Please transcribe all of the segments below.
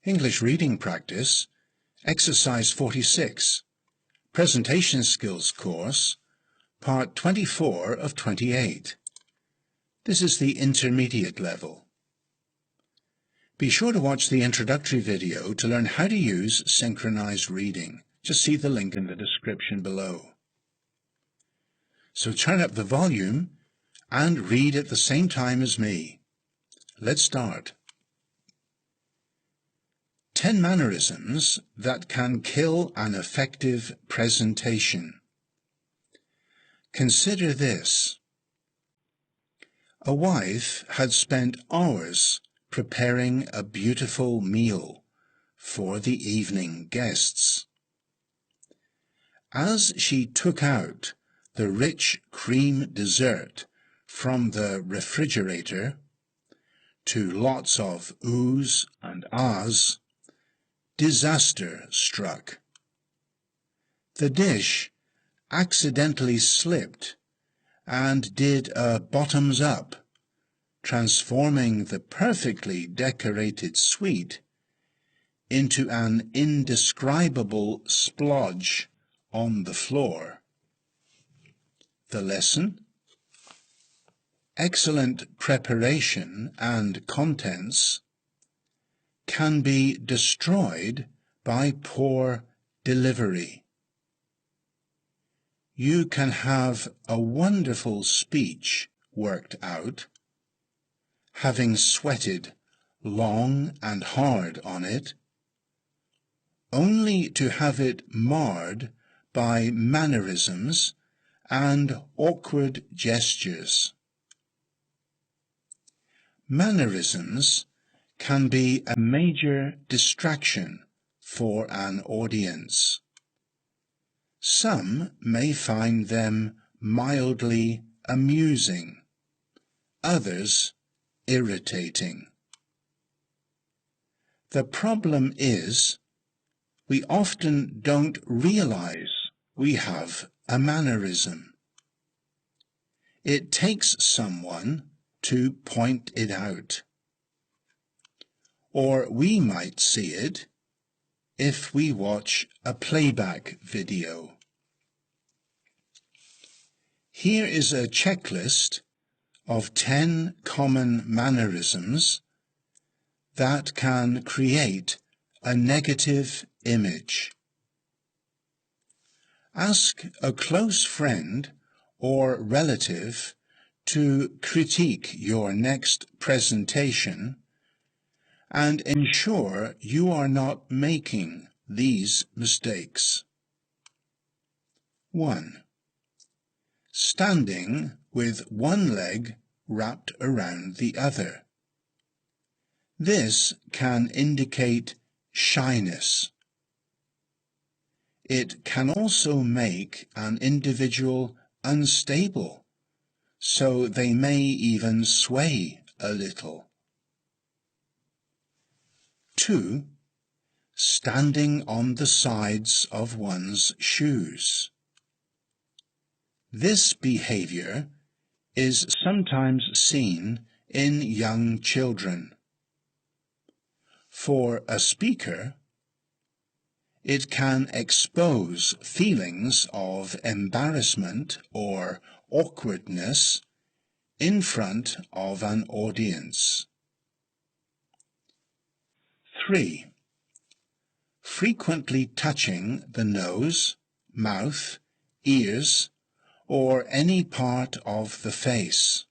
English Reading Practice, Exercise 46, Presentation Skills Course, Part 24 of 28. This is the intermediate level. Be sure to watch the introductory video to learn how to use synchronized reading. Just see the link in the description below. So turn up the volume and read at the same time as me. Let's start. 10 mannerisms that can kill an effective presentation. Consider this. A wife had spent hours preparing a beautiful meal for the evening guests. As she took out the rich cream dessert from the refrigerator, to lots of oohs and ahs, disaster struck. The dish accidentally slipped and did a bottoms up, transforming the perfectly decorated sweet into an indescribable splodge on the floor. The lesson? Excellent preparation and contents can be destroyed by poor delivery. You can have a wonderful speech worked out, having sweated long and hard on it, only to have it marred by mannerisms and awkward gestures. Mannerisms can be a major distraction for an audience. Some may find them mildly amusing, others irritating. The problem is, we often don't realize we have a mannerism. It takes someone to point it out. Or we might see it if we watch a playback video. Here is a checklist of 10 common mannerisms that can create a negative image. Ask a close friend or relative to critique your next presentation and ensure you are not making these mistakes. 1. Standing with one leg wrapped around the other. This can indicate shyness. It can also make an individual unstable, so they may even sway a little. 2. Standing on the sides of one's shoes. This behavior is sometimes seen in young children. For a speaker, it can expose feelings of embarrassment or awkwardness in front of an audience. 3. Frequently touching the nose, mouth, ears, or any part of the face.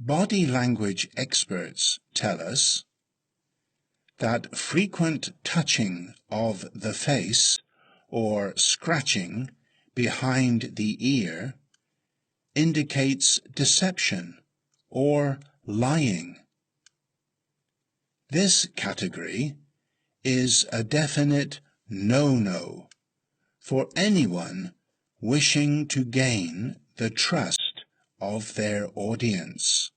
Body language experts tell us that frequent touching of the face or scratching behind the ear indicates deception or lying. This category is a definite no-no for anyone wishing to gain the trust of their audience.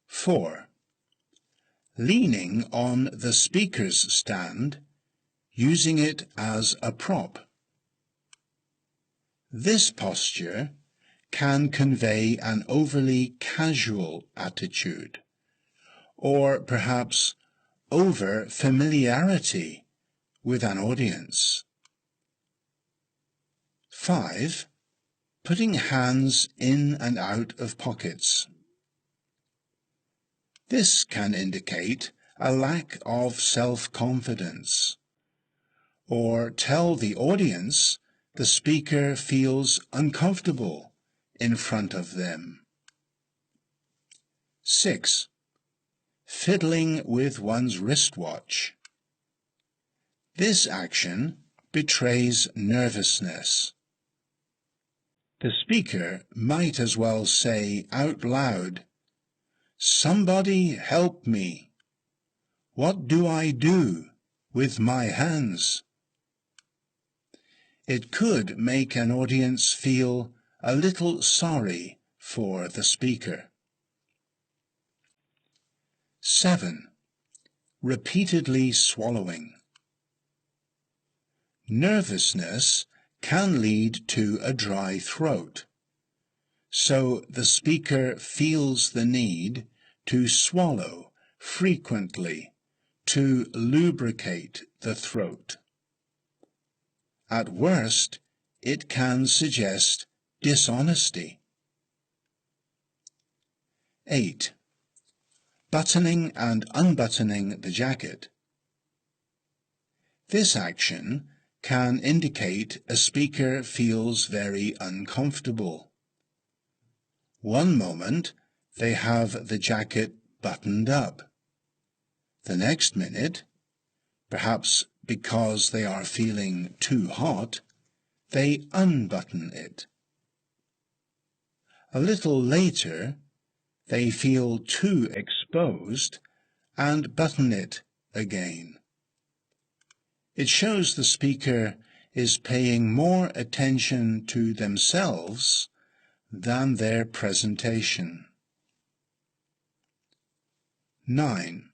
4. Leaning on the speaker's stand, using it as a prop. This posture can convey an overly casual attitude, or perhaps over familiarity with an audience. 5. Putting hands in and out of pockets. This can indicate a lack of self-confidence, or tell the audience the speaker feels uncomfortable in front of them. 6. Fiddling with one's wristwatch. This action betrays nervousness. The speaker might as well say out loud, "Somebody help me. What do I do with my hands?" It could make an audience feel a little sorry for the speaker. 7. Repeatedly swallowing. Nervousness can lead to a dry throat, so the speaker feels the need to swallow frequently to lubricate the throat. At worst, it can suggest dishonesty. 8. Buttoning and unbuttoning the jacket. This action can indicate a speaker feels very uncomfortable. One moment they have the jacket buttoned up. The next minute, perhaps because they are feeling too hot, they unbutton it. A little later, they feel too exposed and button it again. It shows the speaker is paying more attention to themselves than their presentation. 9.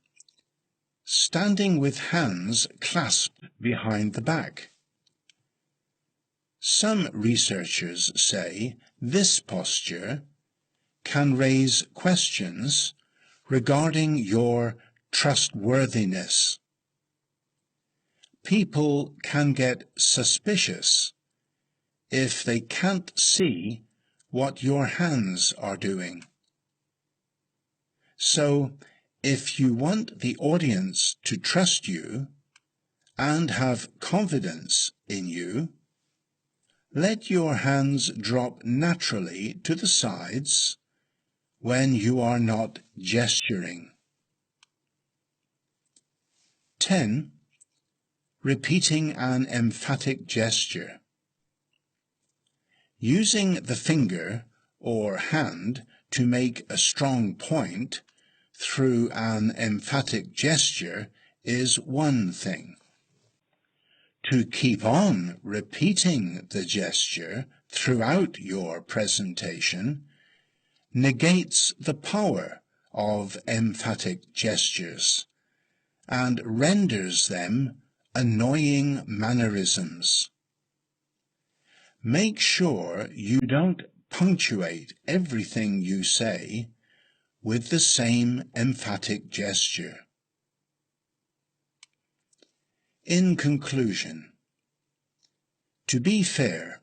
Standing with hands clasped behind the back. Some researchers say this posture can raise questions regarding your trustworthiness. People can get suspicious if they can't see what your hands are doing. So, if you want the audience to trust you and have confidence in you, let your hands drop naturally to the sides when you are not gesturing. 10. Repeating an emphatic gesture. Using the finger or hand to make a strong point through an emphatic gesture is one thing. To keep on repeating the gesture throughout your presentation negates the power of emphatic gestures and renders them annoying mannerisms. Make sure you don't punctuate everything you say with the same emphatic gesture. In conclusion, to be fair,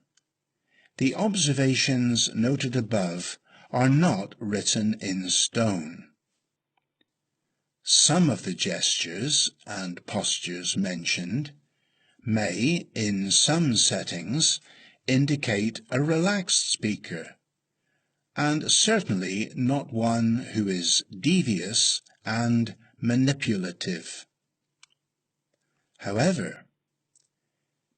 the observations noted above are not written in stone. Some of the gestures and postures mentioned may, in some settings, indicate a relaxed speaker, and certainly not one who is devious and manipulative. However,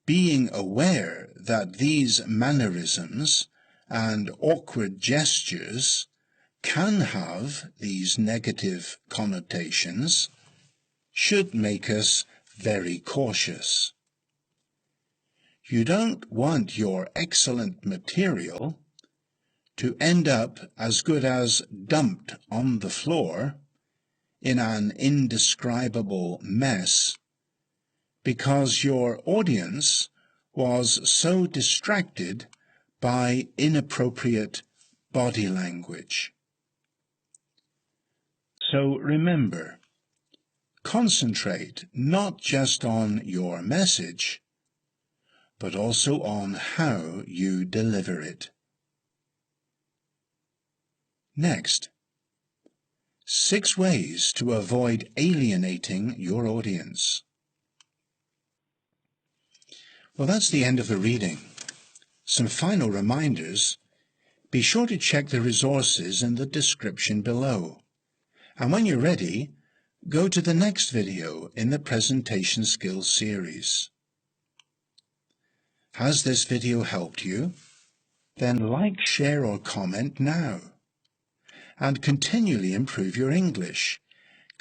being aware that these mannerisms and awkward gestures can have these negative connotations should make us very cautious. You don't want your excellent material to end up as good as dumped on the floor in an indescribable mess because your audience was so distracted by inappropriate body language. So remember, concentrate not just on your message, but also on how you deliver it. Next, 6 ways to avoid alienating your audience. Well, that's the end of the reading. Some final reminders. Be sure to check the resources in the description below. And when you're ready, go to the next video in the Presentation Skills series. Has this video helped you? Then like, share or comment now. And continually improve your English.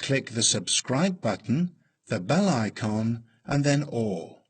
Click the subscribe button, the bell icon, and then all.